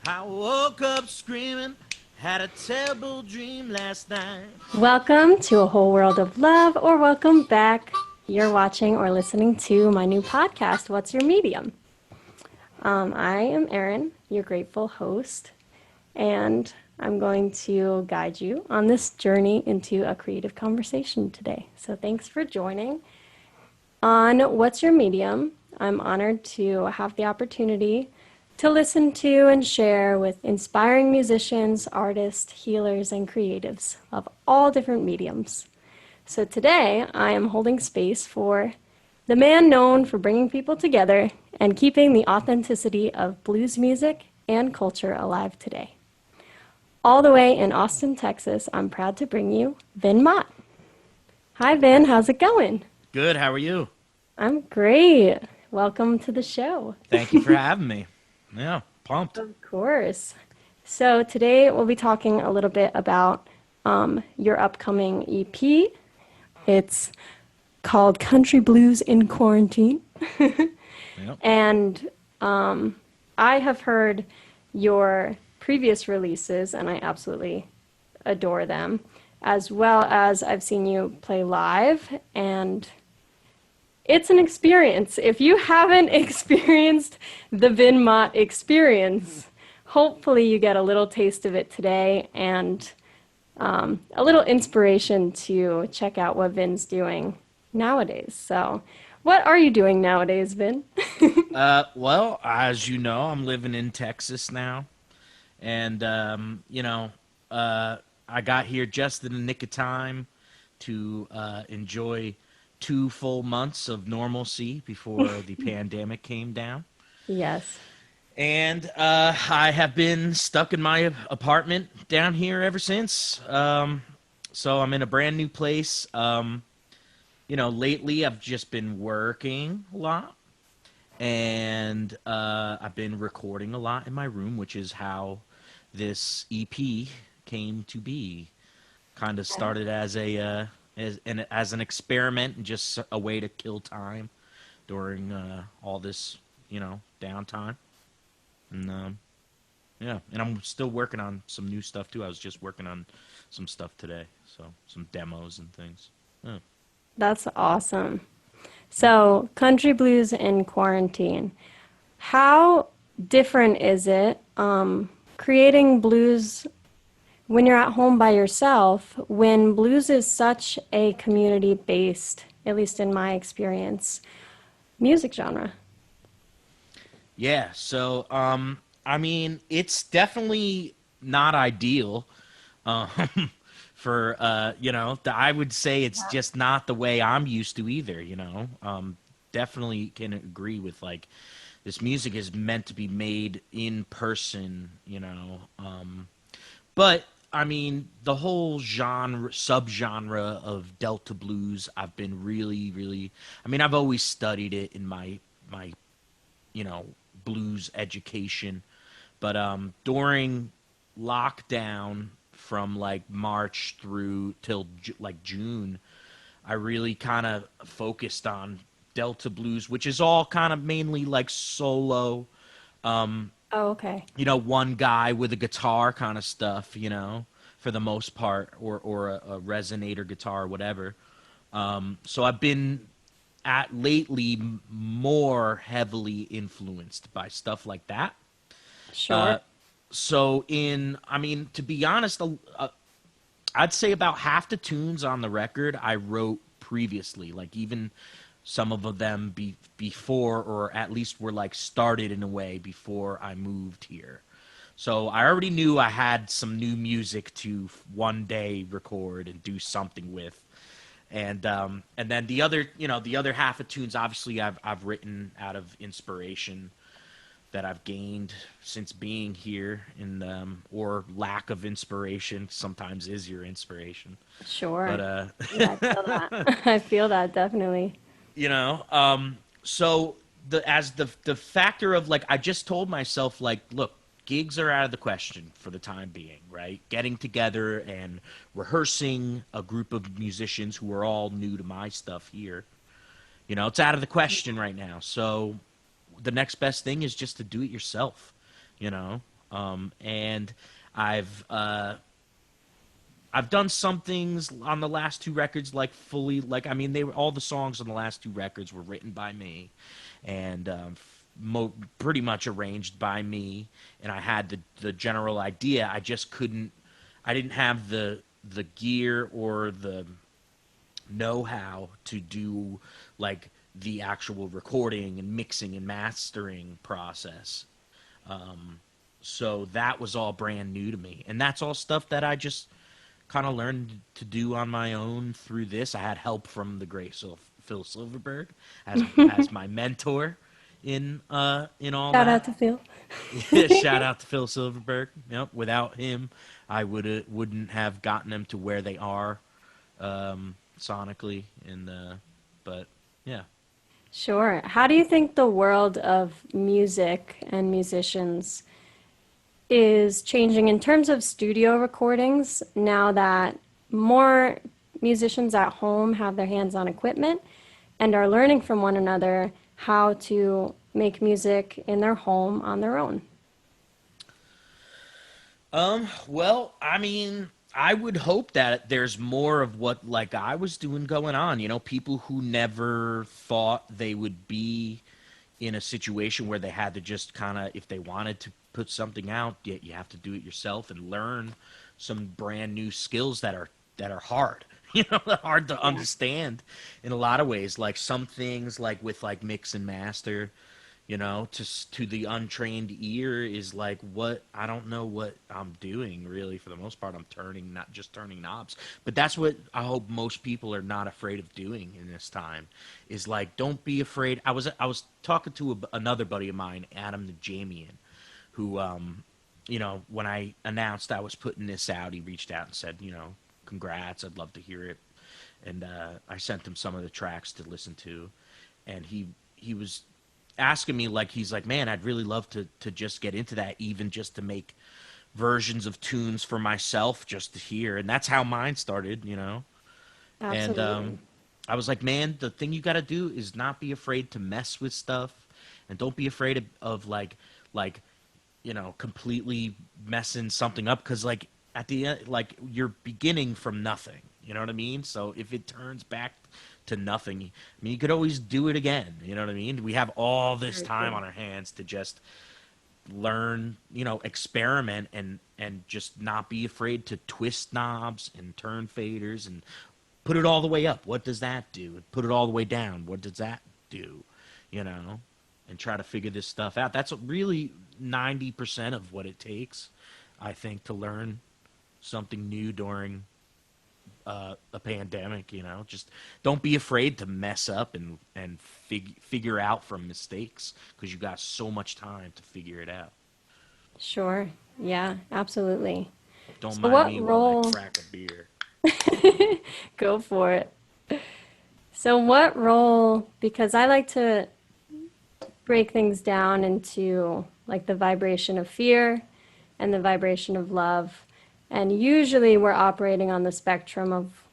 I woke up screaming, had a terrible dream last night. Welcome to A Whole World of Love, or welcome back. You're watching or listening to my new podcast, What's Your Medium? I am Erin, your grateful host, and I'm going to guide you on this journey into a creative conversation today. So thanks for joining. On What's Your Medium, I'm honored to have the opportunity to listen to and share with inspiring musicians, artists, healers, and creatives of all different mediums. So today, I am holding space for the man known for bringing people together and keeping the authenticity of blues music and culture alive today. All the way in Austin, Texas, I'm proud to bring you Vin Mott. Hi, Vin. How's it going? Good, how are you? I'm great. Welcome to the show. Thank you for having me. Yeah, pumped. Of course. So today we'll be talking a little bit about your upcoming EP. It's called Country Blues in Quarantine. Yep. And I have heard your previous releases, and I absolutely adore them, as well as I've seen you play live, and it's an experience. If you haven't experienced the Vin Mott experience, hopefully you get a little taste of it today and a little inspiration to check out what Vin's doing nowadays. So, what are you doing nowadays, Vin? Well, as you know, I'm living in Texas now. And, I got here just in the nick of time to enjoy 2 full months of normalcy before the pandemic came down. Yes. And I have been stuck in my apartment down here ever since. So I'm in a brand new place. Lately I've just been working a lot, and I've been recording a lot in my room, which is how this EP came to be. Kind of started as an experiment and just a way to kill time during all this, downtime. And yeah, and I'm still working on some new stuff too. I was just working on some stuff today, so some demos and things. Yeah. That's awesome. So, country blues in quarantine. How different is it creating blues when you're at home by yourself, when blues is such a community based, at least in my experience, music genre? Yeah, so I mean, it's definitely not ideal. Um, for I would say it's just not the way I'm used to either. Definitely can agree with, like, this music is meant to be made in person. But I mean, the whole subgenre of Delta blues, I've been really, really. I mean, I've always studied it in my you know blues education, but during lockdown from like March through till like June, I really kind of focused on Delta blues, which is all kind of mainly like solo, Oh, okay. one guy with a guitar kind of stuff, for the most part, or a resonator guitar, whatever. So I've been at lately more heavily influenced by stuff like that. Sure. I mean, to be honest, I'd say about half the tunes on the record I wrote previously, like even some of them before, or at least were like started in a way before I moved here. So I already knew I had some new music to one day record and do something with. And then the other half of tunes, obviously I've written out of inspiration that I've gained since being here, or lack of inspiration sometimes is your inspiration. Sure. But Yeah, I feel that. I feel that definitely. you know, so the factor of, like, I just told myself, like, look, gigs are out of the question for the time being, right? Getting together and rehearsing a group of musicians who are all new to my stuff here, it's out of the question right now. So the next best thing is just to do it yourself, you know. And I've uh, I've done some things on the last two records, like fully, like I mean, they were all the songs on the last two records were written by me, and pretty much arranged by me. And I had the general idea. I just couldn't. I didn't have the gear or the know-how to do like the actual recording and mixing and mastering process. So that was all brand new to me, and that's all stuff that I just kind of learned to do on my own through this. I had help from the great Phil Silverberg as my mentor in all Shout that. out to Phil. Shout out to Phil Silverberg. Yep. Without him, I wouldn't have gotten them to where they are sonically. And but yeah. Sure. How do you think the world of music and musicians is changing in terms of studio recordings now that more musicians at home have their hands on equipment and are learning from one another how to make music in their home on their own? Well, I mean, I would hope that there's more of what like I was doing going on. You know, people who never thought they would be in a situation where they had to just kind of, if they wanted to put something out, you have to do it yourself and learn some brand new skills that are hard. You know, hard to Yeah. understand in a lot of ways. Like some things, like with like mix and master, to the untrained ear is like, what, I don't know what I'm doing really. For the most part, I'm turning, not just turning knobs, but that's what I hope most people are not afraid of doing in this time, is like, don't be afraid. I was talking to another buddy of mine, Adam the Jamian, who when I announced I was putting this out, he reached out and said, congrats, I'd love to hear it. And I sent him some of the tracks to listen to, and he was asking me, like, he's like, man, I'd really love to just get into that, even just to make versions of tunes for myself just to hear. And that's how mine started. And Absolutely. I was like, man, the thing you got to do is not be afraid to mess with stuff, and don't be afraid of like completely messing something up, because like at the end, like, you're beginning from nothing. You know what I mean? So if it turns back to nothing, I mean, you could always do it again. You know what I mean? We have all this Very time true. on our hands to just learn, experiment, and just not be afraid to twist knobs and turn faders and put it all the way up. What does that do? Put it all the way down. What does that do? You know, and try to figure this stuff out. That's really 90% of what it takes, I think, to learn something new during a pandemic. Just don't be afraid to mess up and figure out from mistakes, because you got so much time to figure it out. Sure. Yeah, absolutely. Don't So mind what me while I role, crack a beer. go for it. So what role, because I like to break things down into like the vibration of fear and the vibration of love. And usually we're operating on the spectrum of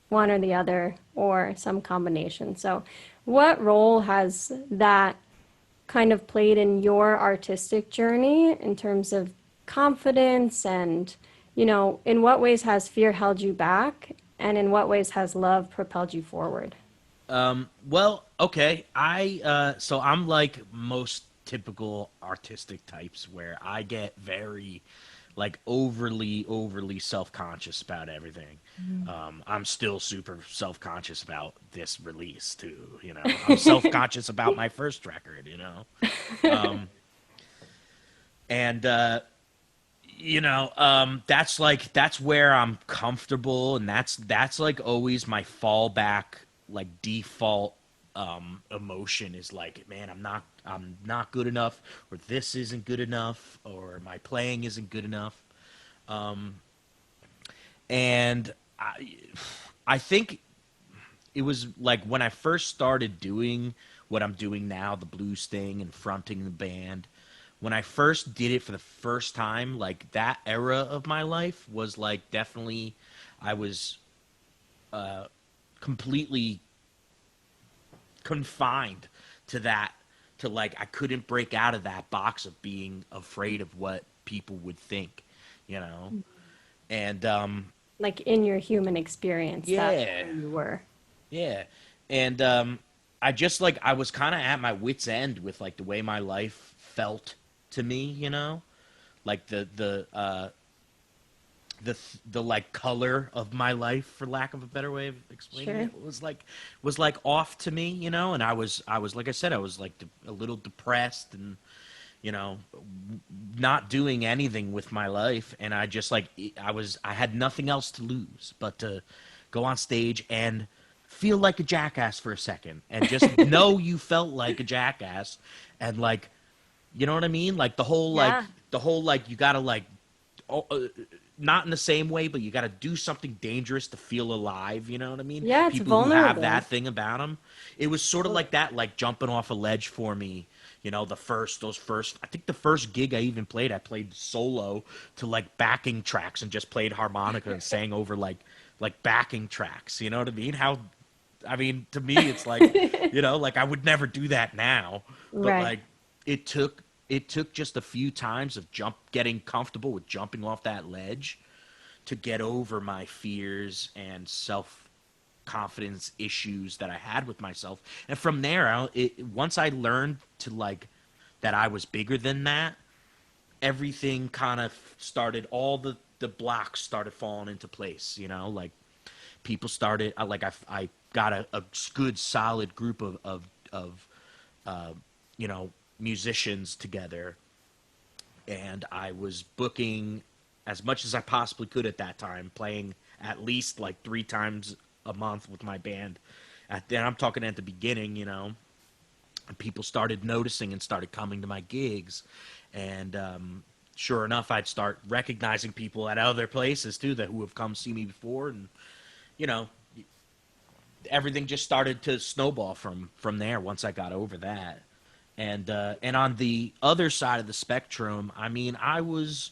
one or the other or some combination. So, what role has that kind of played in your artistic journey in terms of confidence? And, in what ways has fear held you back? And in what ways has love propelled you forward? Well, okay. So I'm like most typical artistic types, where I get very like overly self-conscious about everything. I'm still super self-conscious about this release too. I'm self-conscious about my first record. And that's where I'm comfortable, and that's like always my fallback, like default emotion, is like, man, I'm not good enough, or this isn't good enough, or my playing isn't good enough. And I think it was like when I first started doing what I'm doing now, the blues thing and fronting the band. When I first did it for the first time, like, that era of my life was like, definitely, I was completely confined to that to like I couldn't break out of that box of being afraid of what people would think, you know. And Like in your human experience, that's yeah, where you were. yeah. And I just like I was kind of at my wit's end with like the way my life felt to me, you know? Like the like color of my life, for lack of a better way of explaining Sure. it, was like off to me, you know. And I was like I said, I was like a little depressed and you know not doing anything with my life. And I just like I had nothing else to lose but to go on stage and feel like a jackass for a second and just know you felt like a jackass. And like, you know what I mean, like Yeah. the whole like you gotta like oh, not in the same way, but you got to do something dangerous to feel alive. You know what I mean? Yeah, it's People who have vulnerable. that thing about them. It was sort of like that, like jumping off a ledge for me. You know, I think the first gig I even played, I played solo to like backing tracks and just played harmonica and sang over like backing tracks. You know what I mean? I mean, to me, it's like, you know, like I would never do that now, but Right. like it took it took just a few times of getting comfortable with jumping off that ledge to get over my fears and self confidence issues that I had with myself. And from there, once I learned to like that I was bigger than that, everything kind of started. All the blocks started falling into place. You know, like people started. I got a good solid group of you know musicians together, and I was booking as much as I possibly could at that time, playing at least like 3 times a month with my band. And I'm talking at the beginning, you know, and people started noticing and started coming to my gigs, and sure enough, I'd start recognizing people at other places too that who have come see me before, and you know, everything just started to snowball from there once I got over that. And on the other side of the spectrum, I mean, I was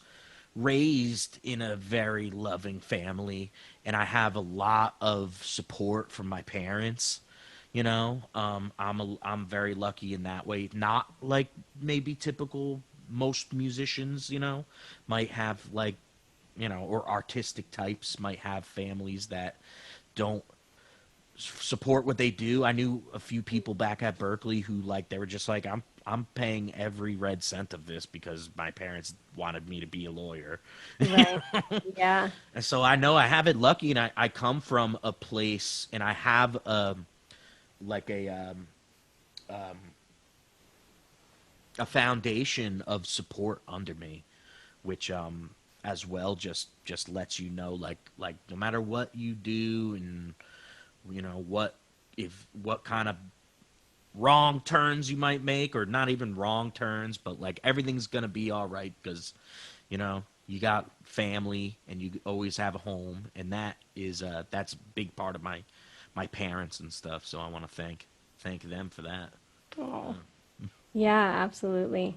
raised in a very loving family, and I have a lot of support from my parents. You know, I'm very lucky in that way. Not like maybe typical most musicians, you know, might have like, you know, or artistic types might have families that don't support what they do. I knew a few people back at Berkeley who like they were just like I'm paying every red cent of this because my parents wanted me to be a lawyer. Right. Yeah. And so I know I have it lucky, and I come from a place and I have like a foundation of support under me, which as well just lets you know like no matter what you do and you know what kind of wrong turns you might make, or not even wrong turns, but like everything's gonna be all right because you know you got family and you always have a home, and that's a big part of my parents and stuff. So I want to thank them for that. Oh. Yeah, absolutely.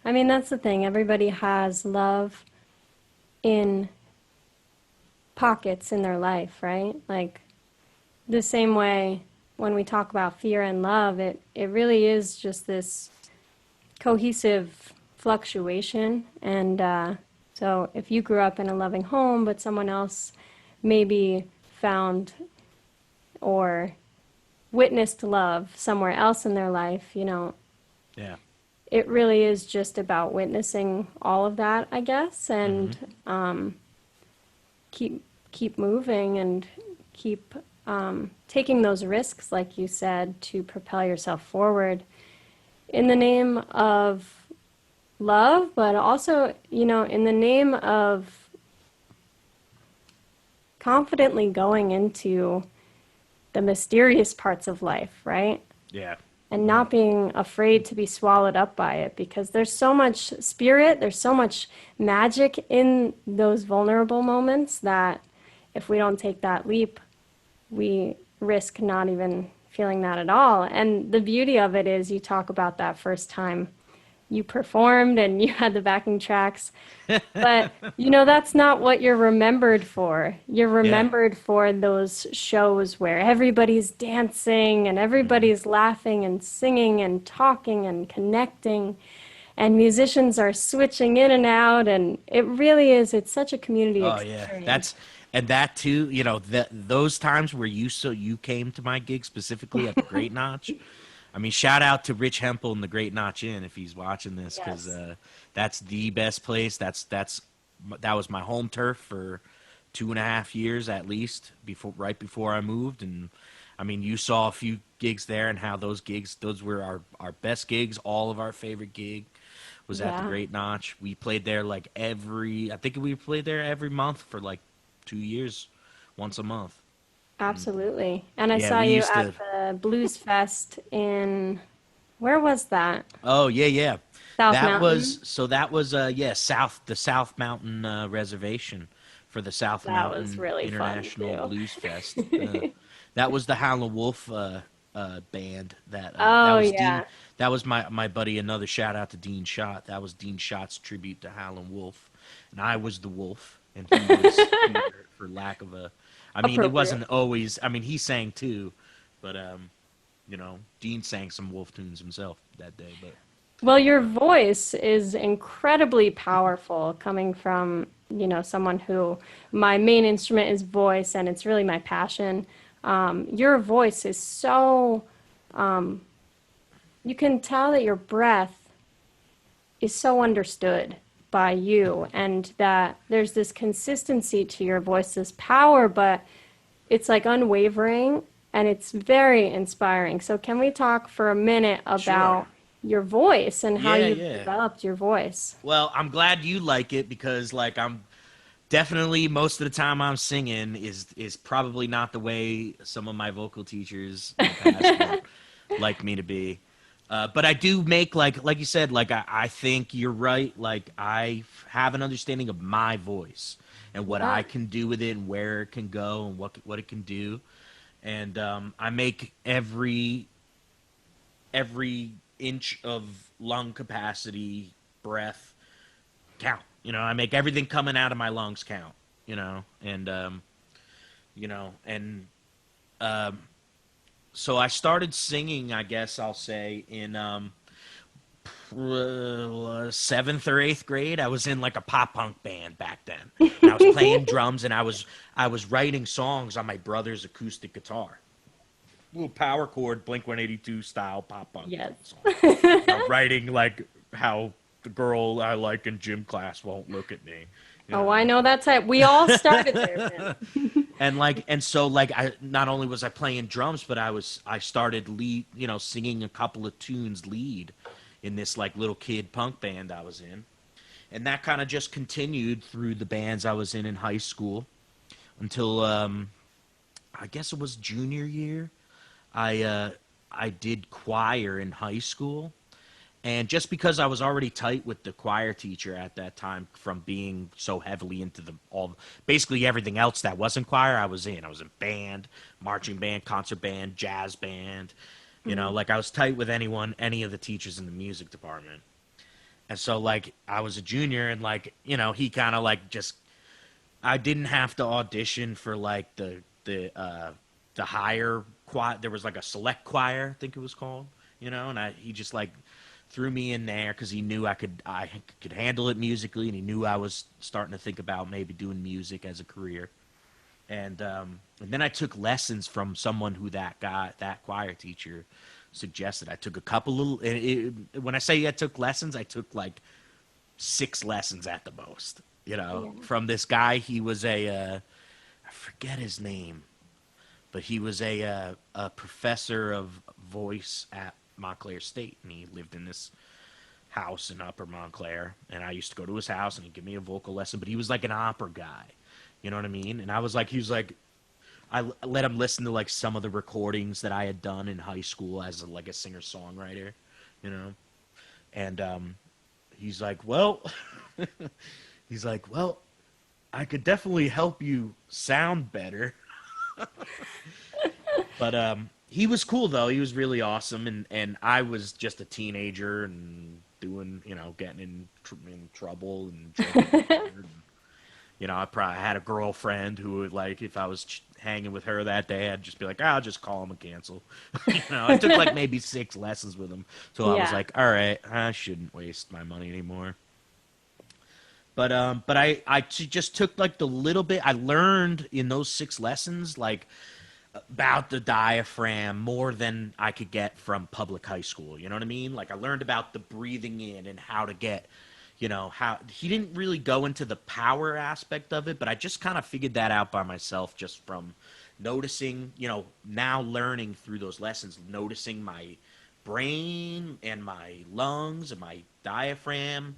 I mean, that's the thing. Everybody has love in pockets in their life, right? Like the same way when we talk about fear and love, it really is just this cohesive fluctuation. And so if you grew up in a loving home, but someone else maybe found or witnessed love somewhere else in their life, you know, Yeah. it really is just about witnessing all of that, I guess, Mm-hmm. and keep keep moving and keep taking those risks, like you said, to propel yourself forward in the name of love, but also, you know, in the name of confidently going into the mysterious parts of life, right? Yeah. And Yeah. not being afraid to be swallowed up by it, because there's so much spirit, there's so much magic in those vulnerable moments that if we don't take that leap, we risk not even feeling that at all. And the beauty of it is you talk about that first time you performed and you had the backing tracks. But, you know, that's not what you're remembered for. You're Yeah. remembered for those shows where everybody's dancing and Hmm. everybody's laughing and singing and talking and connecting, and musicians are switching in and out. And it really is, it's such a community Oh yeah, experience. that's and that too. You know, those times where you came to my gig specifically at the Great Notch. I mean, shout out to Rich Hempel and the Great Notch Inn if he's watching this, because Yes. that's the best place. That was my home turf for 2.5 years at least right before I moved. And I mean, you saw a few gigs there and how those were our best gigs. All of our favorite gig was at the Yeah. Great Notch. We played there like I think we played there every month for like 2 years, once a month. Absolutely. And I Yeah, saw we you used at to. the Blues Fest in, where was that? Oh yeah, yeah. South Mountain. That was yeah, the South Mountain Reservation for the South That was Mountain really fun International too. Blues Fest. That was the Howlin' Wolf band that Oh was Dean. yeah. That was my buddy. Another shout out to Dean Schott. That was Dean Schott's tribute to Howlin' Wolf, and I was the wolf, and he was Peter, for lack of a. I mean, it Appropriate. wasn't always. I mean, he sang too, but you know, Dean sang some wolf tunes himself that day. But Well, your voice is incredibly powerful coming from, you know, someone who my main instrument is voice and it's really my passion. Your voice is so, you can tell that your breath is so understood by you and that there's this consistency to your voice, this power, but it's like unwavering and it's very inspiring. So, can we talk for a minute sure. about your voice and how Yeah, you've yeah. developed your voice? Well, I'm glad you like it because like I'm definitely most of the time I'm singing is probably not the way some of my vocal teachers in the past would like me to be. But I do make like you said, like I think you're right. Like I have an understanding of my voice and what Yeah. I can do with it and where it can go and what it can do. And I make every inch of lung capacity, breath count. You know, I make everything coming out of my lungs count. You know, and you know, and so I started singing. I guess I'll say in seventh or eighth grade. I was in like a pop punk band back then, and I was playing drums, and I was writing songs on my brother's acoustic guitar, little power chord Blink 182 style pop punk Yes. songs. You know, writing like how the girl I like in gym class won't look at me. You Oh, I know, know that type. We all started there, Vin. and so I not only was I playing drums, but I started singing a couple of tunes lead in this like little kid punk band I was in, and that kind of just continued through the bands I was in high school until I guess it was junior year. I did choir in high school, and just because I was already tight with the choir teacher at that time from being so heavily into basically everything else that wasn't choir, I was in. I was in band, marching band, concert band, jazz band. You know, Mhm. like I was tight with any of the teachers in the music department. And so like I was a junior and like, he kind of like just I didn't have to audition for like the higher choir. There was like a select choir, I think it was called, and he just like threw me in there because he knew I could handle it musically, and he knew I was starting to think about maybe doing music as a career. And then I took lessons from someone who that choir teacher suggested. I took a couple of when I say I took lessons, I took like 6 lessons at the most. Yeah. From this guy. He was I forget his name, but he was a professor of voice at Montclair State, and he lived in this house in Upper Montclair. And I used to go to his house, and he'd give me a vocal lesson. But he was like an opera guy, you know what I mean? And he was like, let him listen to like some of the recordings that I had done in high school as like a singer songwriter, you know. And he's like, well, he's like, well, I could definitely help you sound better. But he was cool though. He was really awesome, and I was just a teenager and doing, getting in trouble and drinking hard. I probably had a girlfriend who would, like, if I was hanging with her that day, I'd just be like, I'll just call him and cancel. I took like maybe 6 lessons with him, so I was Yeah. like, all right, I shouldn't waste my money anymore. But just took like the little bit I learned in those 6 lessons, like about the diaphragm more than I could get from public high school. You know what I mean? Like I learned about the breathing in and how to get, how he didn't really go into the power aspect of it, but I just kind of figured that out by myself just from noticing, now learning through those lessons, noticing my brain and my lungs and my diaphragm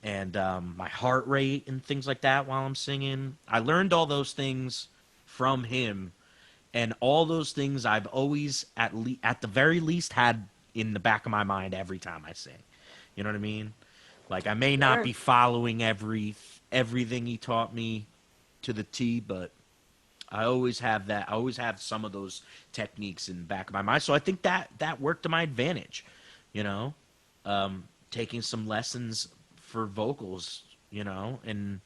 and my heart rate and things like that while I'm singing. I learned all those things from him, and all those things I've always at the very least had in the back of my mind every time I sing. You know what I mean? Like I may not Sure. be following everything he taught me to the T, but I always have that. I always have some of those techniques in the back of my mind. So I think that worked to my advantage. You know, taking some lessons for vocals. And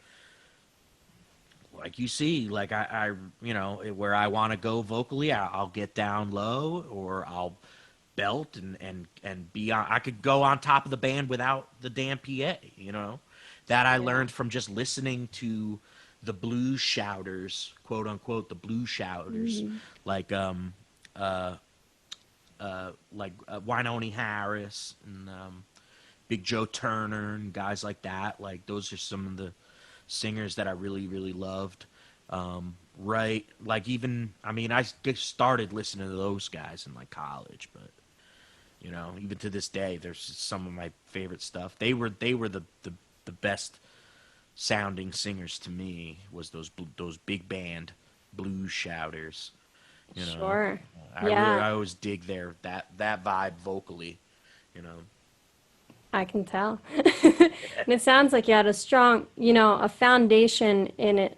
like you see, like where I want to go vocally, I'll get down low or I'll belt and be on. I could go on top of the band without the damn PA. That I Yeah. learned from just listening to the blues shouters, quote unquote, the blues shouters, Mhm. like uh Wynoni Harris and Big Joe Turner and guys like that. Like those are some of the singers that I really, really loved. Right, like even I mean, I just started listening to those guys in like college, but even to this day, there's some of my favorite stuff. They were the best sounding singers to me. Was those big band blues shouters. You know, Sure. I Yeah, always dig that vibe vocally. You know, I can tell. And it sounds like you had a strong, a foundation in it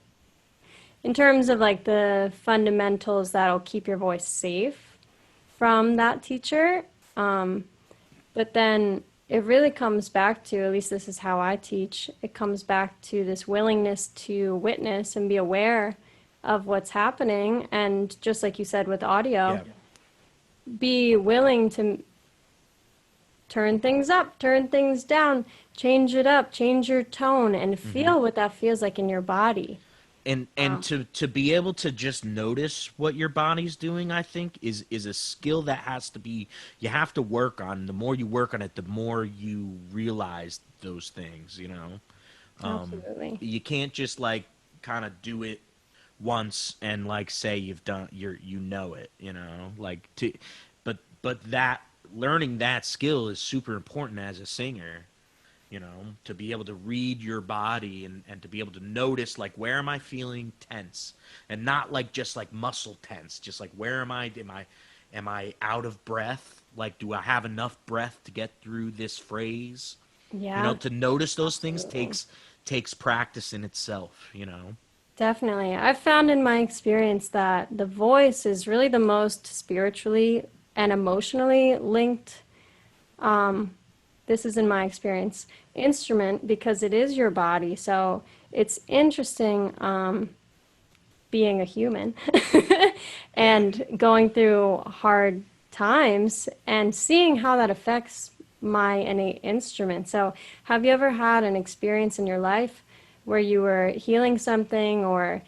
in terms of like the fundamentals that'll keep your voice safe from that teacher. But then it really comes back to, at least this is how I teach, it comes back to this willingness to witness and be aware of what's happening. And just like you said with audio, yeah. be willing to turn things up, turn things down, change it up, change your tone, and hmm feel what that feels like in your body. and to be able to just notice what your body's doing, I think is a skill that has to be you have to work on. The more you work on it, the more you realize those things. Absolutely. You can't just like kind of do it once and like say you've done it. Like to but that learning that skill is super important as a singer. To be able to read your body and to be able to notice like where am I feeling tense and not like just like muscle tense, just like where am I out of breath, like do I have enough breath to get through this phrase. Yeah, To notice those things absolutely. takes practice in itself. Definitely. I've found in my experience that the voice is really the most spiritually and emotionally linked. This is in my experience, instrument because it is your body. So it's interesting being a human Yeah. and going through hard times and seeing how that affects my innate instrument. So, have you ever had an experience in your life where you were healing something or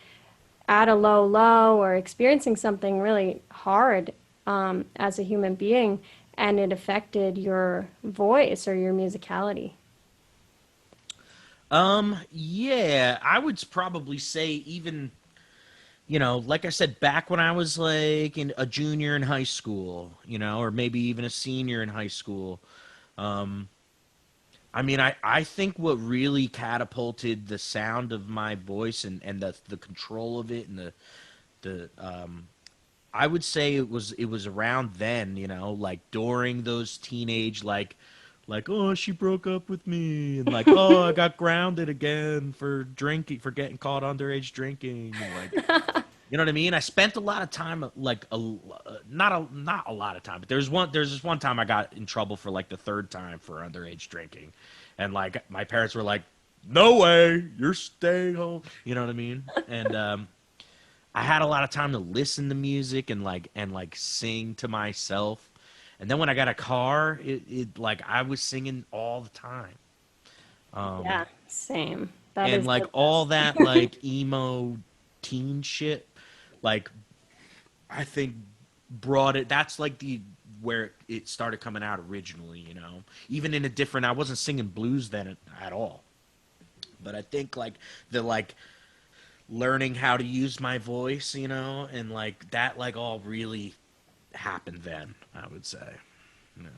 at a low or experiencing something really hard as a human being and it affected your voice or your musicality? Yeah, I would probably say even, like I said, back when I was like a junior in high school, or maybe even a senior in high school. I mean, I think what really catapulted the sound of my voice and the control of it and the I would say it was around then, like during those teenage like oh she broke up with me and like oh I got grounded again for getting caught underage drinking and like You know what I mean? I spent a lot of time, like not a lot of time, but there's this one time I got in trouble for like the third time for underage drinking, and like my parents were like, "No way, you're staying home." You know what I mean? And I had a lot of time to listen to music and sing to myself. And then when I got a car, it like I was singing all the time. Yeah, same. That And is like the all best. that like emo teen shit, like I think brought it. That's like the where it started coming out originally. You know, even in a different. I wasn't singing blues then at all. But I think like the like learning how to use my voice, you know, and like that like all really happened then. I would say. You know.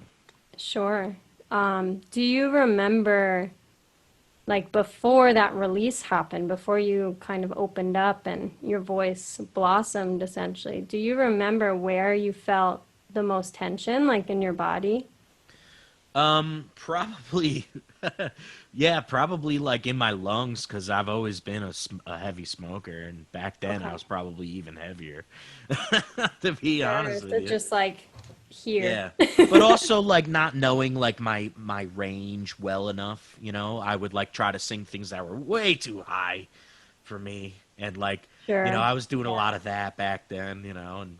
Sure. Do you remember, like, before that release happened, before you kind of opened up and your voice blossomed essentially, do you remember where you felt the most tension, like in your body? Probably, yeah, probably like in my lungs because I've always been a heavy smoker, and back then I Okay. was probably even heavier, to be Sure. honest with So you. just like here. Yeah, but also like not knowing like my range well enough, you know, I would like try to sing things that were way too high for me, and like Sure. I was doing a Yeah. lot of that back then, you know, and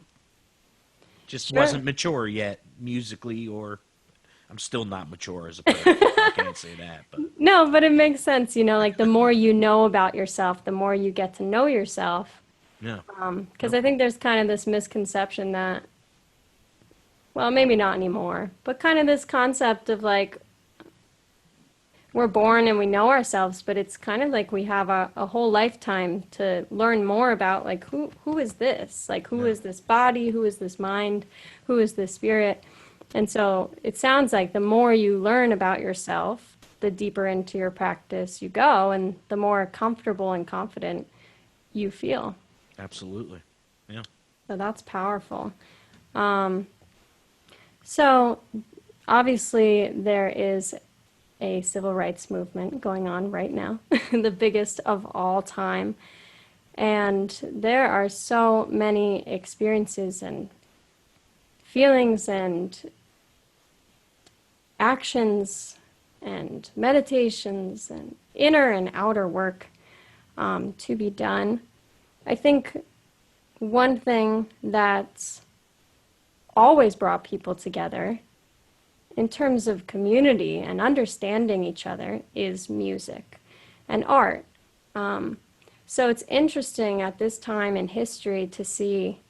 just Sure. wasn't mature yet musically, or I'm still not mature as a person. I can't say that, but No, but it makes sense, like the more you know about yourself, the more you get to know yourself. yeah. Because Yep. I think there's kind of this misconception that, well, maybe not anymore, but kind of this concept of like we're born and we know ourselves, but it's kind of like we have a whole lifetime to learn more about like who is this? Like who Yeah. is this body? Who is this mind? Who is this spirit? And so it sounds like the more you learn about yourself, the deeper into your practice you go, and the more comfortable and confident you feel. Absolutely. Yeah. So that's powerful. So obviously, there is a civil rights movement going on right now, the biggest of all time. And there are so many experiences and feelings and actions and meditations and inner and outer work to be done. I think one thing that's always brought people together in terms of community and understanding each other is music and art. So it's interesting at this time in history to see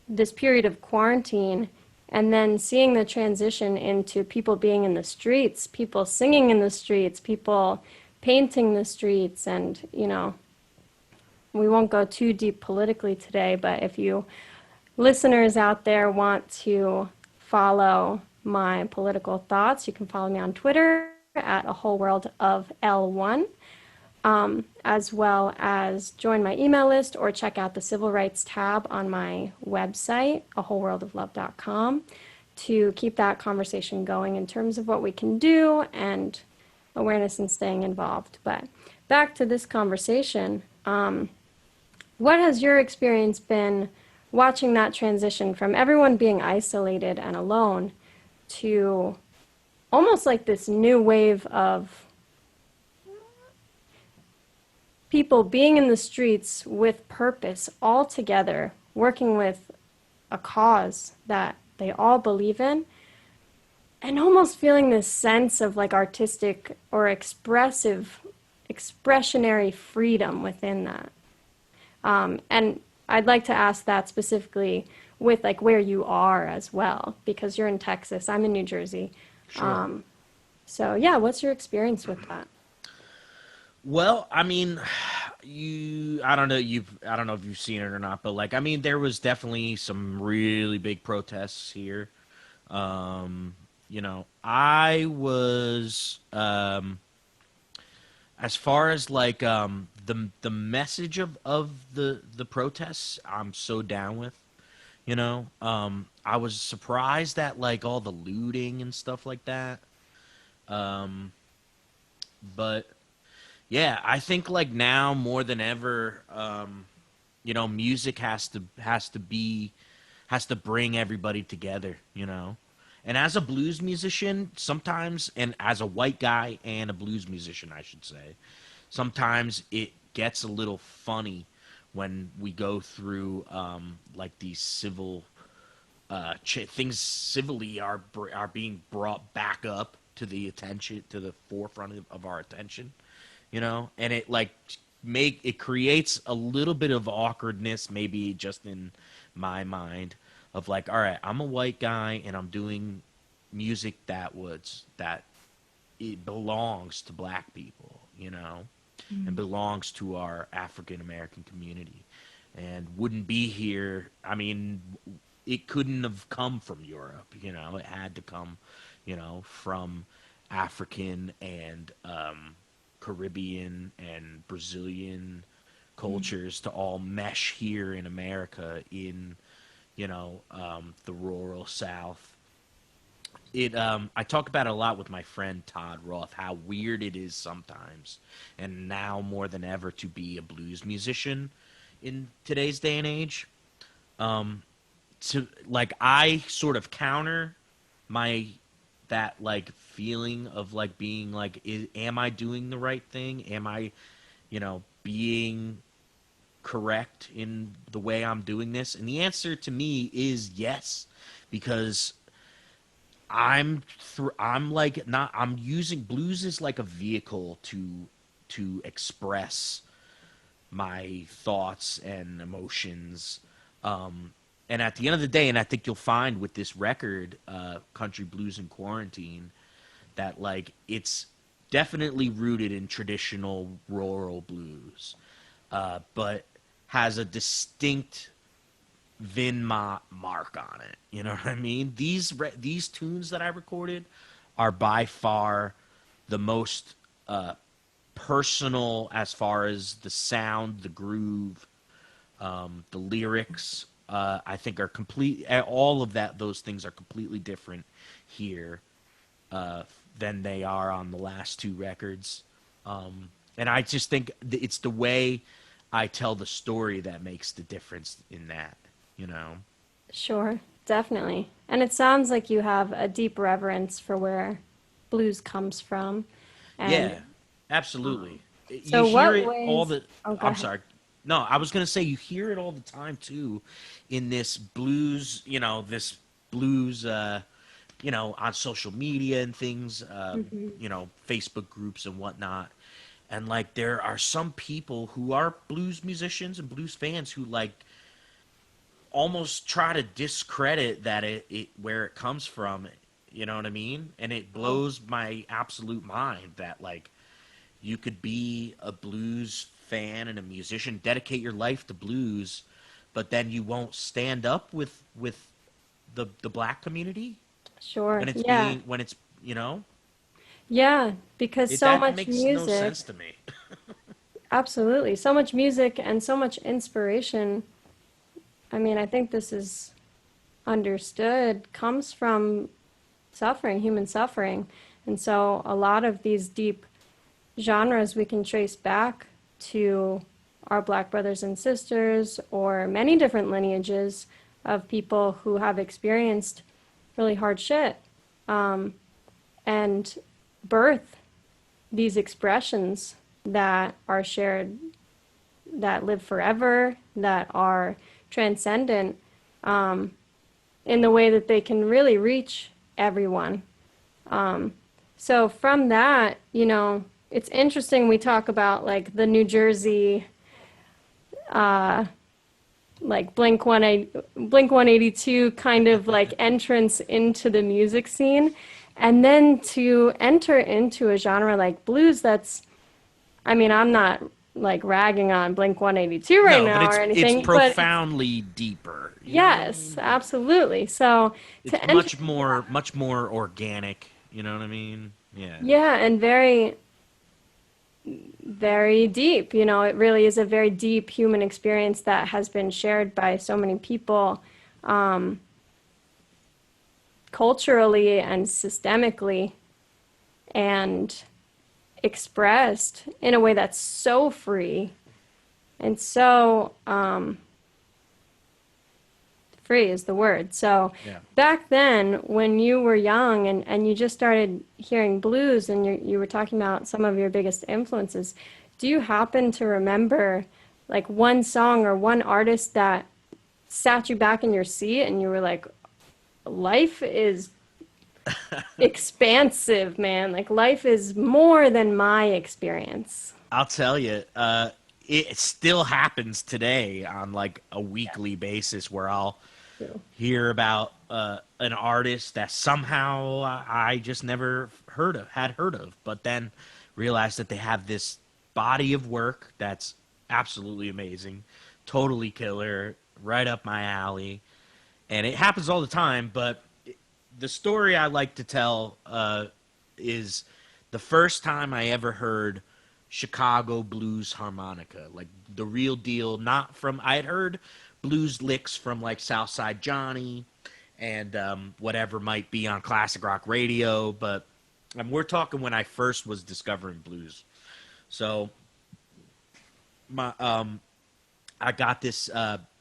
this period of quarantine and then seeing the transition into people being in the streets, people singing in the streets, people painting the streets. And, we won't go too deep politically today, but if you listeners out there want to follow my political thoughts, you can follow me on Twitter at a whole world of L1, as well as join my email list or check out the civil rights tab on my website, awholeworldoflove.com, to keep that conversation going in terms of what we can do and awareness and staying involved. But back to this conversation, what has your experience been watching that transition from everyone being isolated and alone to almost like this new wave of people being in the streets with purpose, all together, working with a cause that they all believe in, and almost feeling this sense of like artistic or expressionary freedom within that? And I'd like to ask that specifically with like where you are as well, because you're in Texas, I'm in New Jersey. Sure. So yeah, what's your experience with that? Well, I mean, I don't know, I don't know if you've seen it or not, but like, I mean, there was definitely some really big protests here. I was, as far as like, the message of the protests, I'm so down with, I was surprised at like all the looting and stuff like that. Um, but yeah, I think like now more than ever, music has to bring everybody together, And as a blues musician, sometimes, and as a white guy and a blues musician, I should say, sometimes it gets a little funny when we go through like these civil things civilly are being brought back up to the attention, to the forefront of our attention, and it like it creates a little bit of awkwardness, maybe just in my mind, of like, all right, I'm a white guy and I'm doing music that it belongs to black people, and belongs to our African American community, and wouldn't be here. I mean, it couldn't have come from Europe, It had to come, from African and Caribbean and Brazilian cultures to all mesh here in America, in the rural South. I talk about it a lot with my friend Todd Roth, how weird it is sometimes, and now more than ever, to be a blues musician in today's day and age. To like, I sort of counter my that like feeling of like being like, am I doing the right thing? Am I, being correct in the way I'm doing this? And the answer to me is yes, because I'm like, not, I'm using blues as like a vehicle to express my thoughts and emotions. And at the end of the day, and I think you'll find with this record, Country Blues in Quarantine, that like it's definitely rooted in traditional rural blues, but has a distinct Vin Mott mark on it. You know what I mean? These tunes that I recorded are by far the most personal, as far as the sound, the groove, the lyrics. I think are complete. All of those things are completely different here than they are on the last two records. And I just think it's the way I tell the story that makes the difference in that. You know. Sure, definitely. And it sounds like you have a deep reverence for where blues comes from. Yeah, And absolutely. You so, hear what it all ways? the. Oh, go I'm ahead. sorry. No, I was gonna say you hear it all the time too, in this blues. This blues. On social media and things. Facebook groups and whatnot. And like, there are some people who are blues musicians and blues fans who like almost try to discredit that it where it comes from. You know what I mean? And it Oh, blows my absolute mind that like you could be a blues fan and a musician, dedicate your life to blues, but then you won't stand up with the black community sure. when it's Yeah. being when it's you know Yeah, because it so that much makes no music, sense to me. absolutely, so much music and so much inspiration. I mean, I think this is understood, comes from suffering, human suffering. And so a lot of these deep genres we can trace back to our black brothers and sisters, or many different lineages of people who have experienced really hard shit, and birth these expressions that are shared, that live forever, that are transcendent, in the way that they can really reach everyone. So from that, it's interesting we talk about like the New Jersey, like Blink 182 kind of like entrance into the music scene, and then to enter into a genre like blues that's, I mean, I'm not like ragging on Blink 182 right No, but now or it's anything, but it's, profoundly deeper. You know what I yes, mean? absolutely. So It's to enter into that, much more organic. You know what I mean? Yeah. yeah, and very, very deep. It really is a very deep human experience that has been shared by so many people, culturally and systemically, and expressed in a way that's so free And so, free is the word. So Yeah. back then, when you were young and you just started hearing blues and you were talking about some of your biggest influences, do you happen to remember like one song or one artist that sat you back in your seat and you were like, life is expansive, man. Like life is more than my experience. I'll tell you, it still happens today on like a weekly basis where I'll True. hear about an artist that somehow I just never had heard of, but then realize that they have this body of work that's absolutely amazing, totally killer, right up my alley, and it happens all the time. But the story I like to tell is the first time I ever heard Chicago blues harmonica, like the real deal. Not from I had heard blues licks from like Southside Johnny and whatever might be on classic rock radio, but we're talking when I first was discovering blues. So my I got this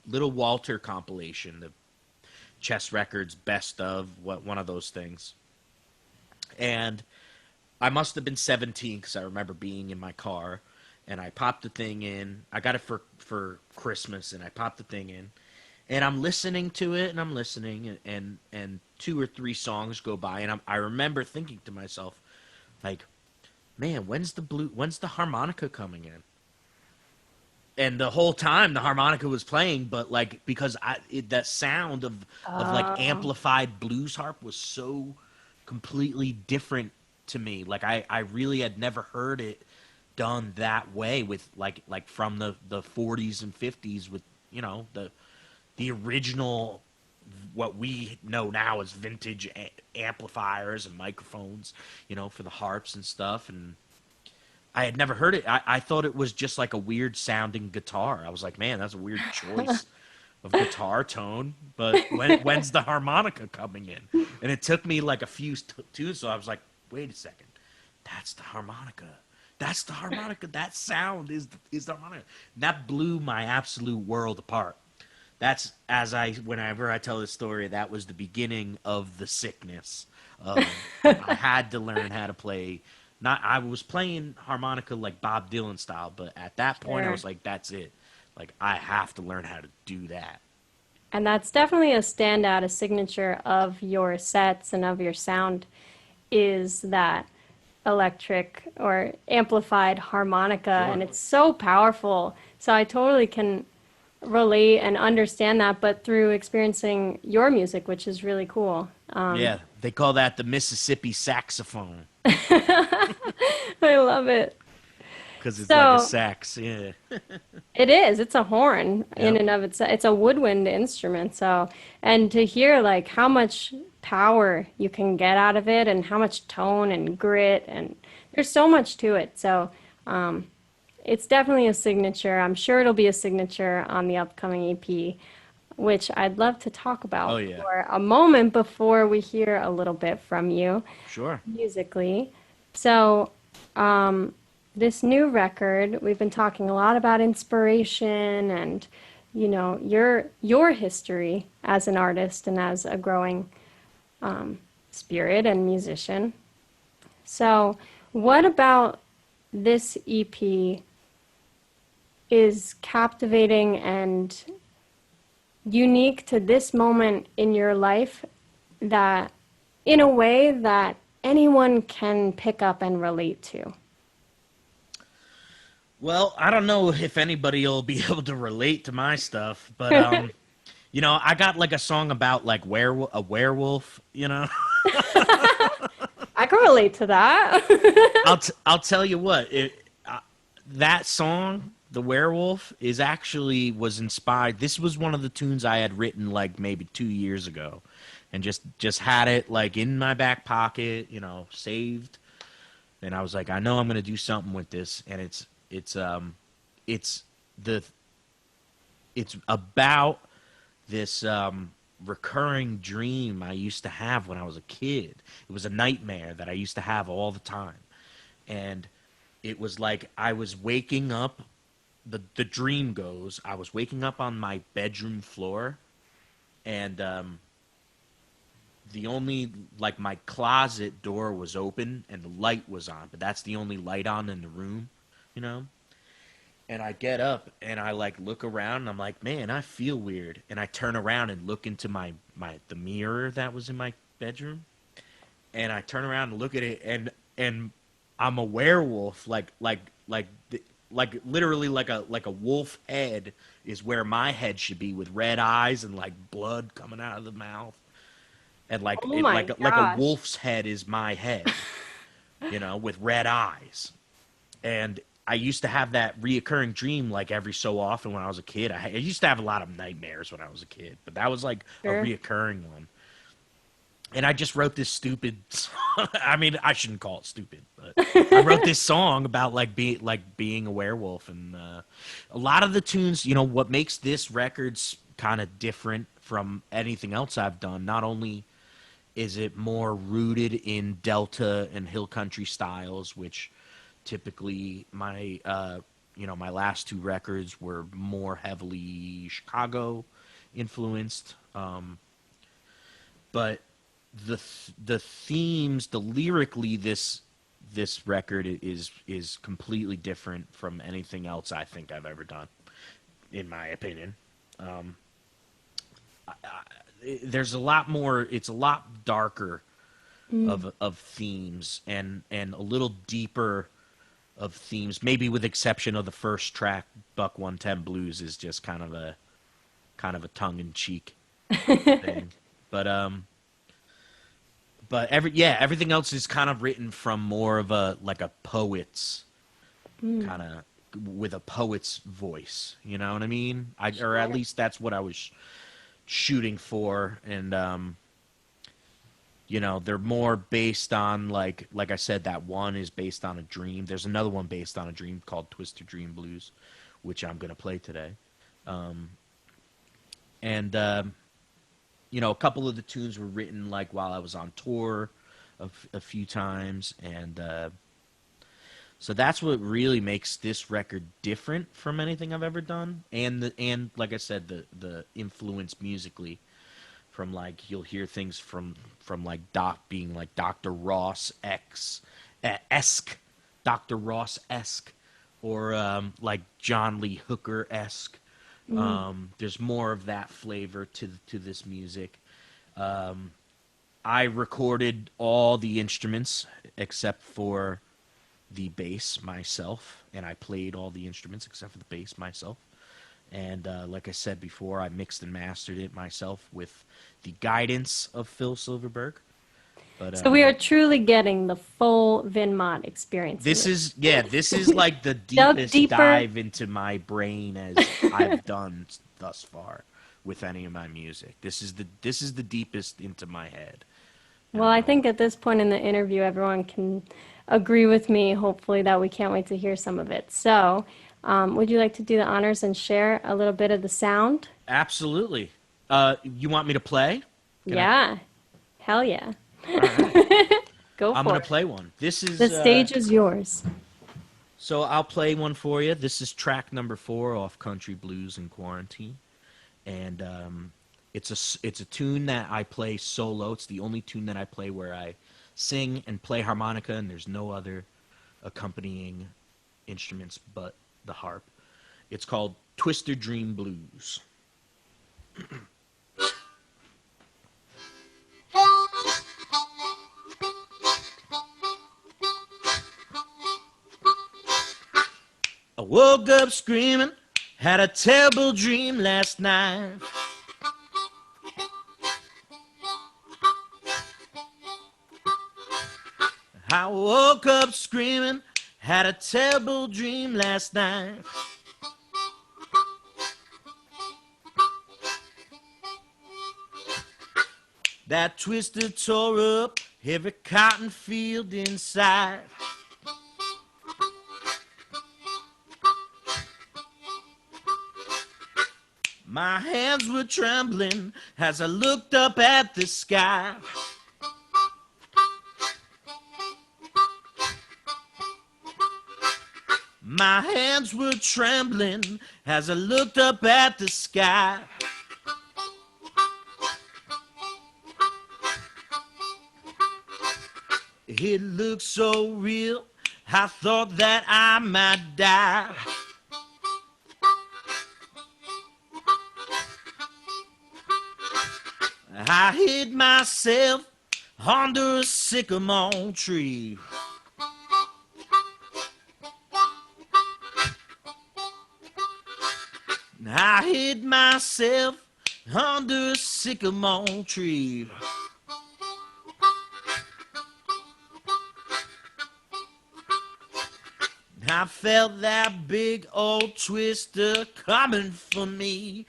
Little Walter compilation, the Chess Records best of what one of those things, and I must have been 17 because I remember being in my car and I popped the thing in. I got it for Christmas and I popped the thing in and I'm listening to it and I'm listening and two or three songs go by and I remember thinking to myself like, man, when's the harmonica coming in? And the whole time the harmonica was playing, but like because that sound of like Oh, amplified blues harp was so completely different to me. Like I really had never heard it done that way with like from the 40s and 50s with the original what we know now as vintage amplifiers and microphones, for the harps and stuff. And I had never heard it. I thought it was just like a weird sounding guitar. I was like, man, that's a weird choice of guitar tone. But when's the harmonica coming in? And it took me like a few tunes, so I was like, wait a second, that's the harmonica. That's the harmonica. That sound is the harmonica. And that blew my absolute world apart. That's whenever I tell this story, that was the beginning of the sickness. I had to learn how to play. Not I was playing harmonica like Bob Dylan style, but at that point I sure. was like, that's it. Like I have to learn how to do that. And that's definitely a standout, a signature of your sets and of your sound is that electric or amplified harmonica. Sure. And it's so powerful. So I totally can relate and understand that, but through experiencing your music, which is really cool. Yeah, they call that the Mississippi saxophone I love it. because it's like a So sax. Yeah. it is. It's a horn in Yep. and of itself. It's a woodwind instrument. So, and to hear like how much power you can get out of it and how much tone and grit and there's so much to it. So, it's definitely a signature. I'm sure it'll be a signature on the upcoming EP, which I'd love to talk Oh about yeah. for a moment before we hear a little bit from you Sure. musically. So, this new record, we've been talking a lot about inspiration and, your history as an artist and as a growing spirit and musician. So, what about this EP is captivating and unique to this moment in your life that, in a way that anyone can pick up and relate to? Well, I don't know if anybody will be able to relate to my stuff, but I got like a song about like a werewolf. I can relate to that. I'll tell you what, that song, the werewolf, is actually was inspired. This was one of the tunes I had written like maybe 2 years ago, and just had it like in my back pocket, saved. And I was like, I know I'm gonna do something with this, and it's the it's about this recurring dream I used to have when I was a kid. It was a nightmare that I used to have all the time. And it was like I was waking up the dream goes, I was waking up on my bedroom floor, and the only, like, my closet door was open and the light was on, but that's the only light on in the room, you know. And I get up and I like look around and I'm like, man, I feel weird. And I turn around and look into the mirror that was in my bedroom, and I turn around and look at it, and I'm a werewolf, like literally like a wolf head is where my head should be, with red eyes and like blood coming out of the mouth, and like Oh it my like a gosh. wolf's head is my head, with red eyes. And I used to have that reoccurring dream like every so often when I was a kid. I used to have a lot of nightmares when I was a kid, but that was like a Sure. reoccurring one. And I just wrote this stupid song. I mean, I shouldn't call it stupid, but I wrote this song about being a werewolf. And a lot of the tunes, what makes this record's kind of different from anything else I've done. Not only is it more rooted in Delta and hill country styles, which typically my last two records were more heavily Chicago influenced. But the themes, the lyrically, this record is completely different from anything else I think I've ever done, in my opinion. There's a lot more. It's a lot darker of themes, and a little deeper of themes. Maybe with exception of the first track, Buck 110 Blues is just kind of a tongue in cheek thing. But everything else is kind of written from more of a like a poet's kind of, with a poet's voice. You know what I mean? Or at Sure. least that's what I was shooting for. And they're more based on, like I said, that one is based on a dream. There's another one based on a dream called Twister Dream Blues, which I'm gonna play today. And a couple of the tunes were written like while I was on tour a few times, and so that's what really makes this record different from anything I've ever done. And like I said, the influence musically, from like you'll hear things from like Doc being like Dr. Ross esque, Dr. Ross esque, or like John Lee Hooker esque. There's more of that flavor to this music. I recorded all the instruments except for the bass myself, and I played all the instruments except for the bass myself. And like I said before, I mixed and mastered it myself with the guidance of Phil Silverberg. But So we are truly getting the full Vin Mott experience in this. this is like the Dug deepest deeper. dive into my brain as I've done thus far with any of my music. This is the deepest into my head. Well, I think at this point in the interview, everyone can agree with me, hopefully, that we can't wait to hear some of it. So, would you like to do the honors and share a little bit of the sound? Absolutely. You want me to play? Can I? Yeah. Hell yeah. All right. Go I'm for gonna it. play one. This The is stage is yours. so I'll play one for you. This is track number 4 off Country Blues in Quarantine, and it's a tune that I play solo. It's the only tune that I play where I sing and play harmonica, and there's no other accompanying instruments but the harp. It's called Twister Dream Blues. I woke up screaming, had a terrible dream last night. I woke up screaming, had a terrible dream last night. That twister tore up every cotton field inside. My hands were trembling as I looked up at the sky. My hands were trembling as I looked up at the sky. It looked so real, I thought that I might die. I hid myself under a sycamore tree. I hid myself under a sycamore tree. I felt that big old twister coming for me.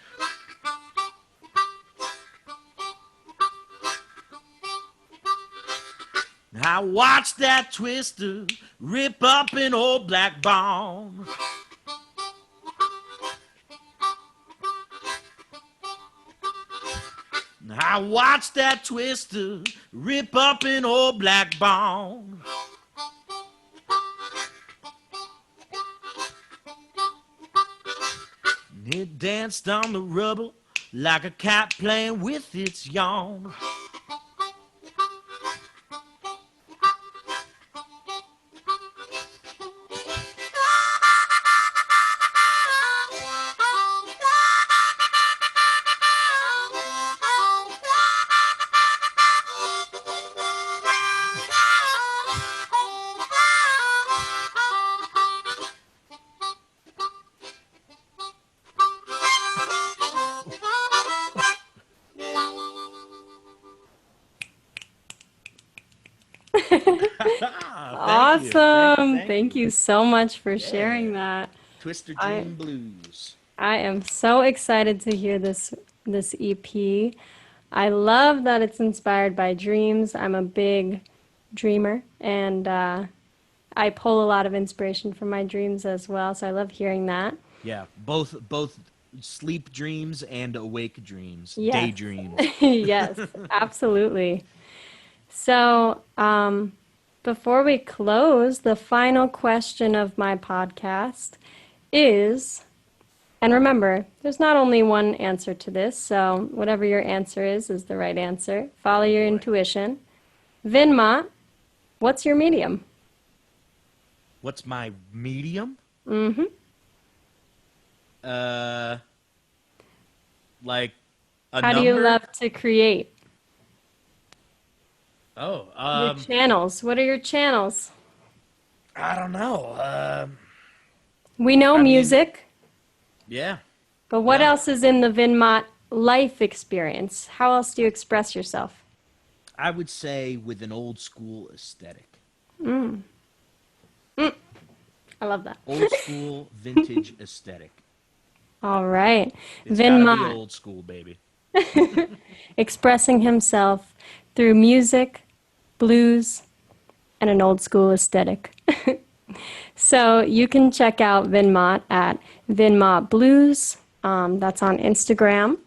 I watched that twister rip up an old black bone. I watched that twister rip up an old black bone. It danced on the rubble like a cat playing with its yawn. Thank you. Awesome. Thank Thank you. you so much for sharing Yeah. that. Twister I Dream Blues. I am so excited to hear this EP. I love that it's inspired by dreams. I'm a big dreamer, and I pull a lot of inspiration from my dreams as well. So I love hearing that. Yeah, both sleep dreams and awake dreams, Yes, daydreams. yes, absolutely. So before we close, the final question of my podcast is, and remember, there's not only one answer to this, so whatever your answer is the right answer. Follow Oh your boy. intuition. Vin Mott, what's your medium? What's my medium? Mm-hmm. Uh, like a How do you number? love to create? Oh, Your channels. What are your channels? I don't know. We know I mean, music, yeah, but what yeah. else is in the Vin Mott life experience? How else do you express yourself? I would say with an old school aesthetic. I love that. Old school, vintage aesthetic. All right. It's Vin gotta be Mott, old school, baby. expressing himself through music, blues, and an old school aesthetic. So you can check out Vin Mott at Vin Mott Blues. That's on Instagram,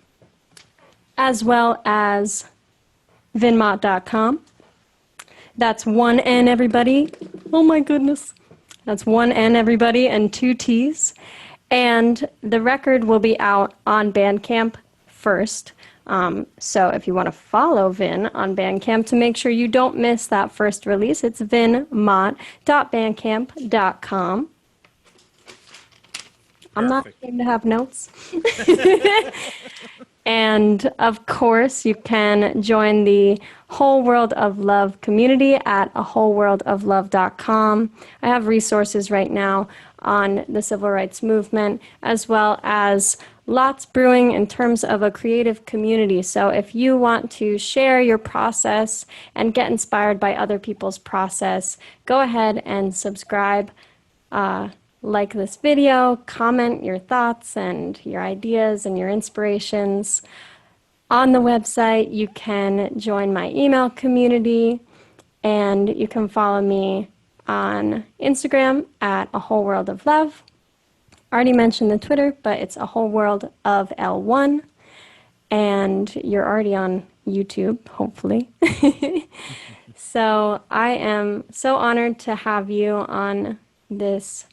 as well as vinmott.com. That's one N, everybody. Oh my goodness. That's one N, everybody, and two T's. And the record will be out on Bandcamp first. So if you want to follow Vin on Bandcamp to make sure you don't miss that first release, it's vinmott.bandcamp.com. I'm not Perfect. ashamed to have notes. And of course, you can join the Whole World of Love community at awholeworldoflove.com. I have resources right now on the civil rights movement, as well as lots brewing in terms of a creative community. So if you want to share your process and get inspired by other people's process, go ahead and subscribe. Like this video, comment your thoughts and your ideas and your inspirations. On the website, you can join my email community, and you can follow me on Instagram at A Whole World of Love. I already mentioned the Twitter, but it's A Whole World of L1, and you're already on YouTube, hopefully. So I am so honored to have you on this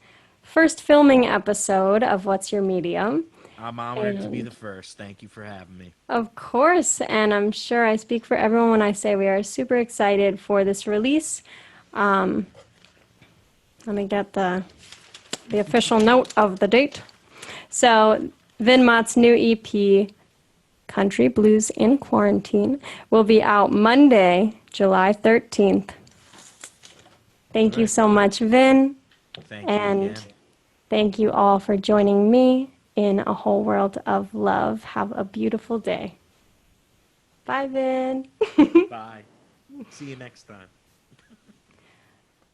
first filming episode of What's Your Medium. I'm honored to be the And first. Thank you for having me. of course, and I'm sure I speak for everyone when I say we are super excited for this release. Um, Let me get the official note of the date. So, Vin Mott's new EP, Country Blues in Quarantine, will be out Monday, July 13th. Thank you Right. so much, Vin, Thank you and again. thank you all for joining me in a whole world of love. Have a beautiful day. Bye, Vin. Bye. See you next time.